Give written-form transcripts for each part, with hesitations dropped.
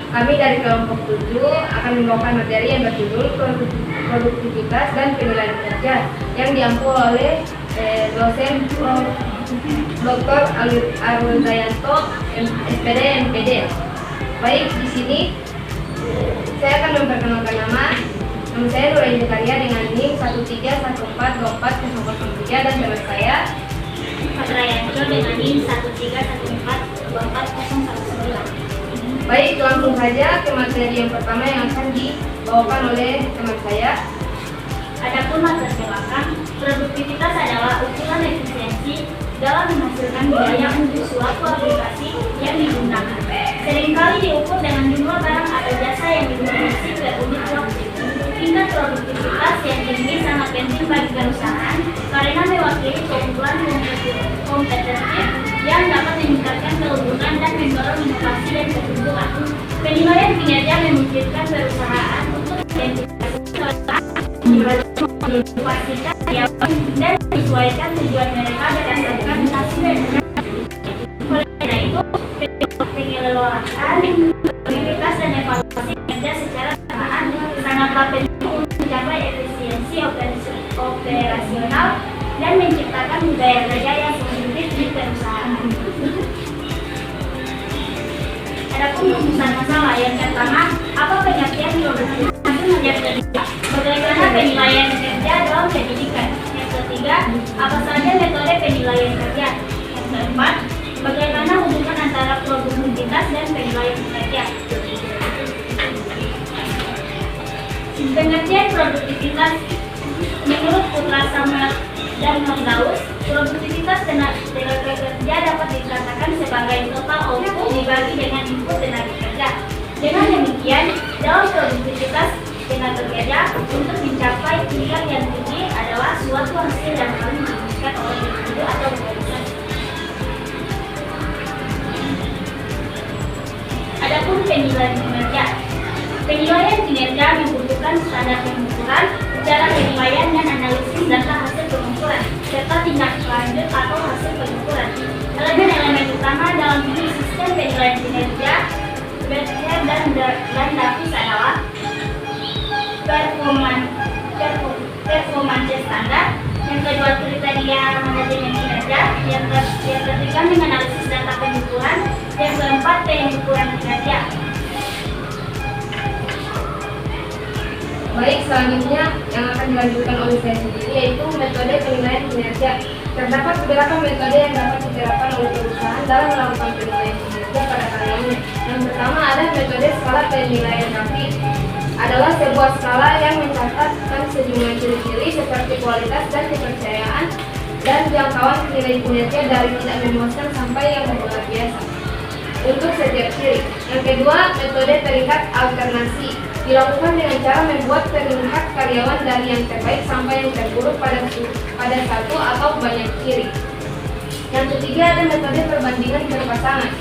kami dari kelompok 7 akan membawakan materi yang berjudul produktivitas dan penilaian kerja yang diampu oleh dosen Dr. Arul Dayanto, SPD, MPD. Baik, di sini saya akan memperkenalkan nama saya Nuraini Karya dengan NIM 131424003 dan teman saya Patrayanto dengan NIM 131424019. Baik, langsung saja ke materi yang pertama yang akan dibawakan oleh teman saya. Adapun materi belakang, produktivitas adalah ukuran efisiensi dalam menghasilkan biaya untuk suatu aplikasi yang digunakan. Seringkali diukur dengan jumlah barang atau jasa yang diproduksi per unit waktu. Tingkat produktivitas yang tinggi sangat penting bagi perusahaan karena mewakili keunggulan kompetitif yang dapat meningkatkan keunggulan dan mendorong inovasi dan pertumbuhan. Penilaian kinerja memungkinkan perusahaan untuk memastikan dan menyesuaikan tujuan mereka berdasarkan hasil dan oleh karena itu pengelolaan produktivitas dan evaluasi kinerja secara bersamaan sangatlah penting untuk mencapai efisiensi operasional dan menciptakan budaya kerja yang positif di perusahaan. Adapun rumusan masalah yang pertama, apa pengertian produktivitas? Yang kedua, bagaimana penilaian kerja dalam pendidikan? Yang ketiga, apa saja metode penilaian kerja? Yang keempat, bagaimana hubungan antara produktivitas dan penilaian kerja? Pengertian produktivitas menurut Putra Samuel dan Mondaus, produktivitas tenaga kerja dapat dikatakan sebagai total output dibagi dengan input tenaga kerja. Dengan demikian, dalam produktivitas tenaga kerja untuk mencapai tingkat yang tinggi adalah suatu hasil yang paling diinginkan oleh individu atau organisasi. Adapun penilaian kinerja. Penilaian kinerja membutuhkan standar pengukuran, cara penilaian dan analisis data hasil pengukuran, serta tindak lanjut atau hasil pengukuran. Elemen-elemen utama dalam sistem penilaian kinerja Berger dan Davis adalah performance standar, yang kedua kriteria manajemen kinerja, yang ketiga menganalisis data pengukuran, yang keempat pengukuran kinerja. Baik, selanjutnya yang akan dilanjutkan oleh saya sendiri yaitu metode penilaian kinerja. Terdapat beberapa metode yang dapat diterapkan oleh perusahaan dalam melakukan penilaian kinerja pada karyawannya. Yang pertama ada metode skala penilaian Rafi. Adalah sebuah skala yang mencatatkan sejumlah ciri-ciri seperti kualitas dan kepercayaan dan jangkauan nilai kinerja dari tidak memuaskan sampai yang luar biasa untuk setiap ciri. Yang kedua, metode peringkat alternasi dilakukan dengan cara membuat peringkat karyawan dari yang terbaik sampai yang terburuk pada satu atau banyak ciri. Yang ketiga ada metode perbandingan berpasangan.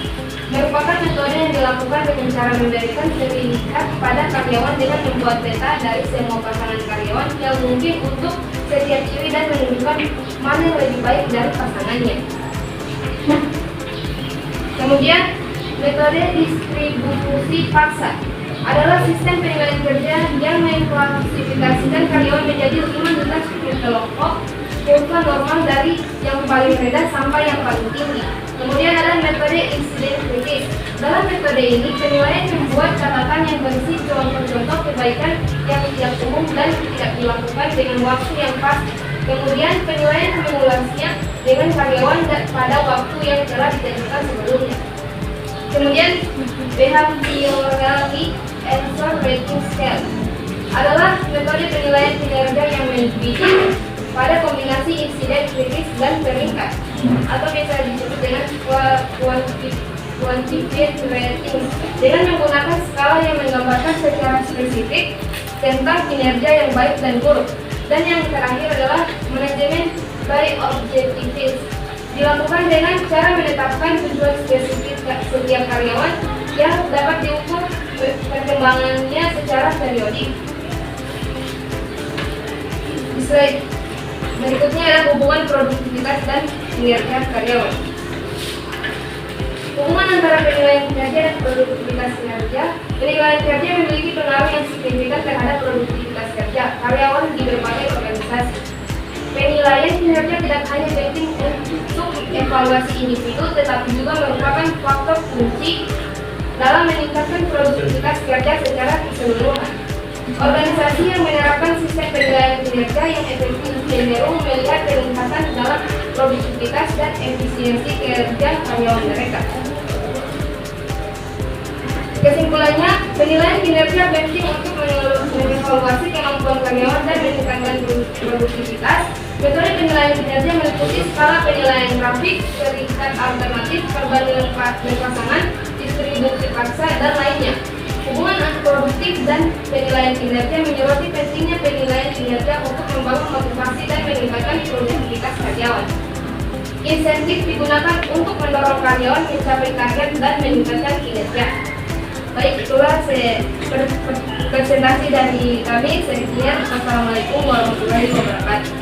Merupakan metode yang dilakukan dengan cara memberikan sertifikat pada karyawan dengan membuat peta dari semua pasangan karyawan yang mungkin untuk setiap ciri dan menunjukkan mana yang lebih baik dari pasangannya. Kemudian, metode distribusi paksa adalah sistem penilaian kerja yang mengklasifikasikan karyawan menjadi 5 jelas kelompok kurva normal dari yang paling rendah sampai yang paling tinggi. Kemudian ada metode insiden kritis. Dalam metode ini, penilaian membuat catatan yang berisi contoh-contoh kebaikan yang tidak umum dan tidak dilakukan dengan waktu yang pas. Kemudian penilaian mengulasnya dengan karyawan pada waktu yang telah ditentukan sebelumnya. Kemudian behaviorally answer rating scale adalah metode penilaian kinerja yang mendidik pada kombinasi insiden kritis dan peringkat atau biasa disebut dengan quantitative rating dengan menggunakan skala yang menggambarkan secara spesifik tentang kinerja yang baik dan buruk. Dan yang terakhir adalah manajemen by objectives dilakukan dengan cara menetapkan tujuan spesifik setiap karyawan yang dapat diukur perkembangannya secara periodik. Slide berikutnya adalah hubungan produktivitas dan kinerja karyawan. Hubungan antara penilaian kinerja dan produktivitas kinerja. Penilaian kinerja memiliki pengaruh yang signifikan terhadap produktivitas kerja karyawan di berbagai organisasi. Penilaian kinerja tidak hanya penting untuk evaluasi individu, tetapi juga merupakan faktor kunci dalam meningkatkan produktivitas kerja secara keseluruhan. Organisasi yang menerapkan sistem penilaian kinerja yang efektif cenderung melihat peningkatan dalam produktivitas dan efisiensi kerja karyawan mereka. Kesimpulannya, penilaian kinerja penting untuk mengevaluasi kemampuan karyawan dan meningkatkan produktivitas. Metode penilaian kinerja meliputi skala penilaian grafik, peringkat alternatif, perbandingan pasangan, distribusi paksa, dan lainnya. Hubungan antara produktif dan penilaian kinerja menyoroti pentingnya penilaian kinerja untuk membangun motivasi dan meningkatkan produktivitas karyawan. Insentif digunakan untuk mendorong karyawan mencapai target dan meningkatkan kinerja. Baik, itulah presentasi dari kami. Sekian, Assalamualaikum warahmatullahi wabarakatuh.